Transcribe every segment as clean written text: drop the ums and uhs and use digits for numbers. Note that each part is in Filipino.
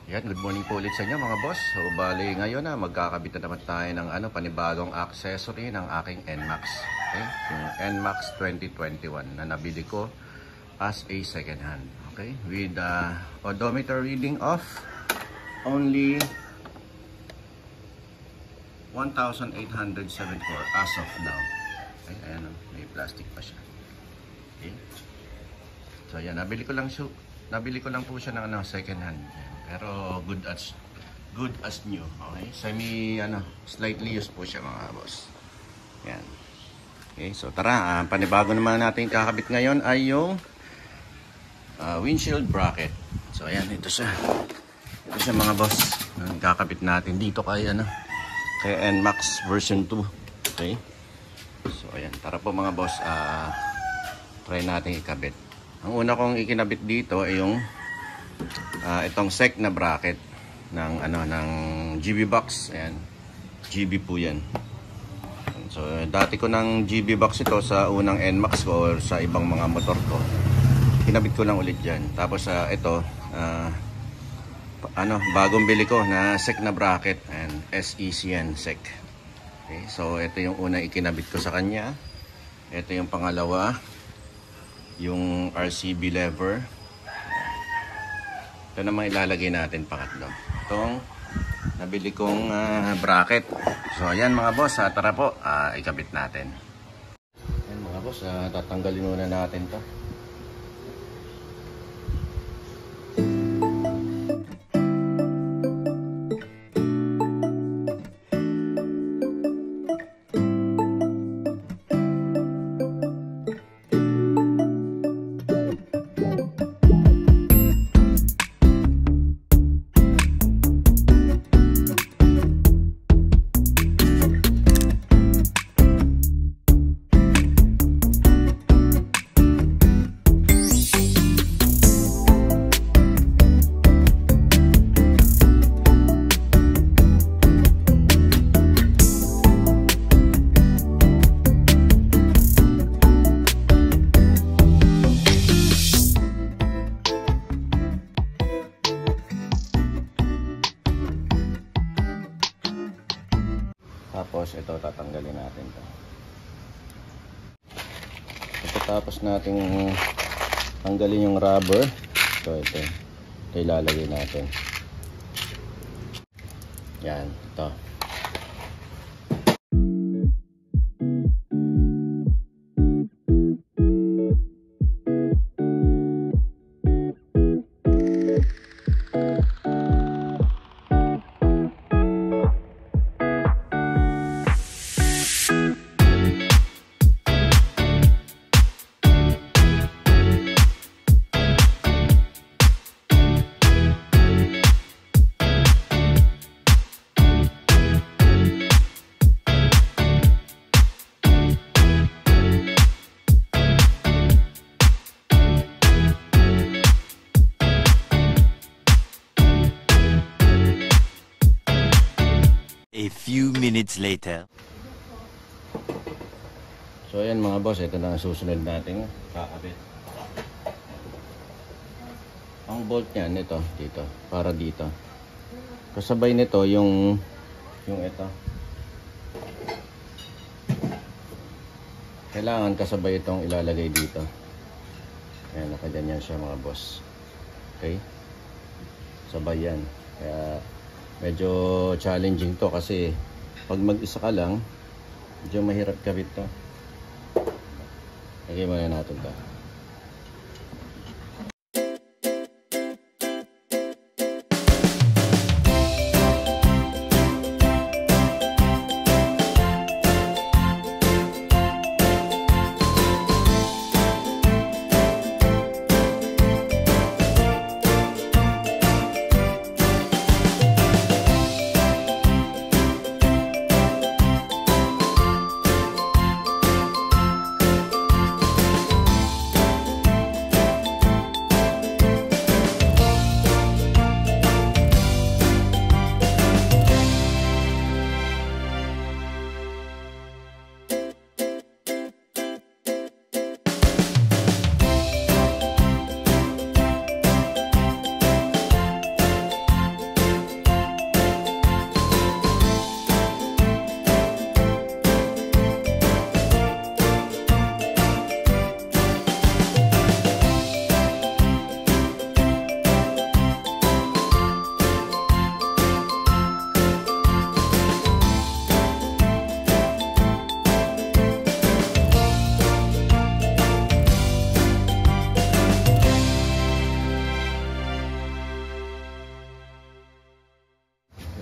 Yan, good morning po ulit sa inyo mga boss. So, bali ngayon na magkakabit na naman tayo ng panibagong accessory ng aking NMAX. Okay? Yung NMAX 2021 na nabili ko as a second hand. Okay? With odometer reading of only 1,874 as of now. Okay? Ayan, may plastic pa siya. Okay? So, yan, nabili ko lang po siya ng second hand. Pero good as new. Okay? Slightly used po siya mga boss. Yan. Okay, so tara, panibago naman natin kakabit ngayon ay yung windshield bracket. So ayan, ito siya. Ito siya mga boss. Kakabit natin dito kay NMAX version 2. Okay? So ayan, tara po mga boss, try natin ikabit. Ang una kong ikinabit dito ay yung itong SEC na bracket ng GB box. Ayan, GB po yan. So dati ko ng GB box ito sa unang NMAX ko or sa ibang mga motor ko. Kinabit ko lang ulit dyan. Tapos ito bagong bili ko na SEC na bracket, and SECN SEC. Okay, so ito yung unang ikinabit ko sa kanya. Ito yung pangalawa, yung RCB lever. Ito naman ilalagay natin pangatlo. Itong nabili kong bracket. So ayan mga boss, tara po, ikabit natin. Ayan mga boss, tatanggalin muna natin to. Tapos ito tatanggalin natin to. Tapos natin tanggalin yung rubber. Ito ilalagay natin. Yan, ito. A few minutes later. So ayan mga boss, ito na ang susunod natin kakabit. Ang bolt niyan ito dito, para dito. Kasabay nito yung ito. Kailangan kasabay itong ilalagay dito. Ayan, nakaganyan siya mga boss. Okay? Sabay yan. Kaya medyo challenging to kasi pag mag-isa ka lang, medyo mahirap kabit to. Lagay muna natin to.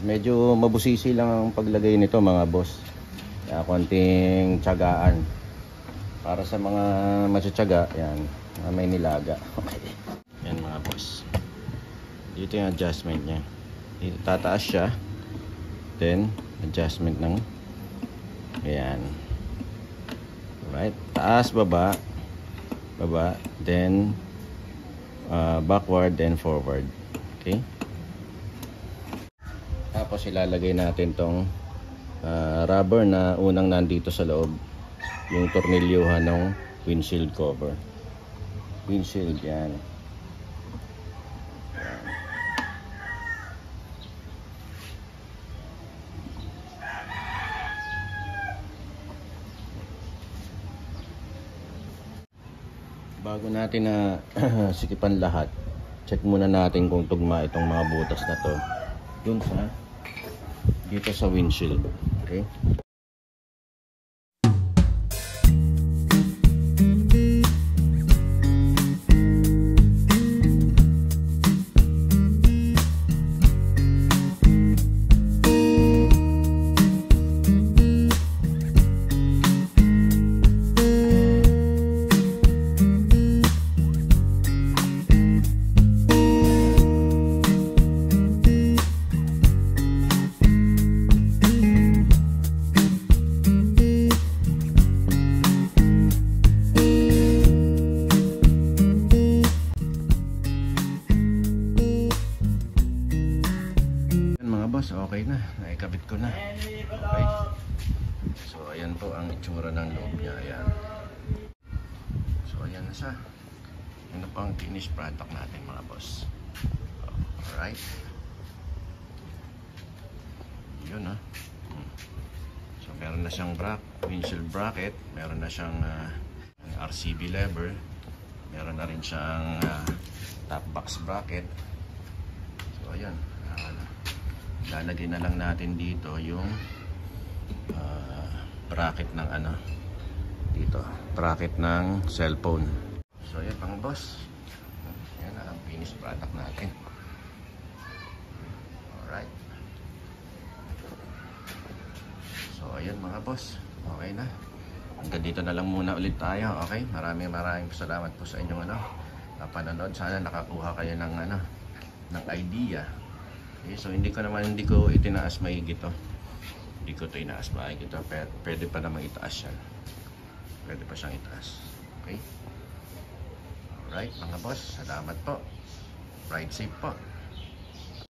medyo mabusisi lang ang paglagay nito mga boss. Kaya konting tiyagaan. Para sa mga matitiyaga, yan, may nilaga. Okay. Yan mga boss. Dito yung adjustment niya. Dito tataas siya. Then, adjustment ng ayan. Right. Taas, baba. Baba. Then, backward, then forward. Okay. Tapos ilalagay natin tong rubber na unang nandito sa loob. Yung tornilyuhan ng windshield cover. Windshield yan. Bago natin na sikipan lahat, check muna natin kung tugma itong mga butas na to dun sa dito sa windshield. Okay. Okay na, naikabit ko na. Okay. So ayan po ang itsura ng loob niya. Ayan. So ayan na siya. Yan na po ang finished product natin mga boss. Alright. Yun ha. So meron na siyang windshield bracket. Meron na siyang RCB lever. Meron na rin siyang top box bracket. So ayan. Lalagay na lang natin dito yung bracket ng dito, bracket ng cellphone. So yan mga boss, yan na ang finished product natin. Alright. So ayan mga boss, okay na. Hanggang dito na lang muna ulit tayo. Okay, maraming salamat po sa inyong panonood. Sana nakakuha kayo ng ng idea. Okay, so hindi ko itinaas mahigit to. Hindi ko ito inaas mahigit to. Pwede pa naman itaas yan. Pwede pa siyang itaas. Okay? Alright mga boss, salamat po. Ride safe po.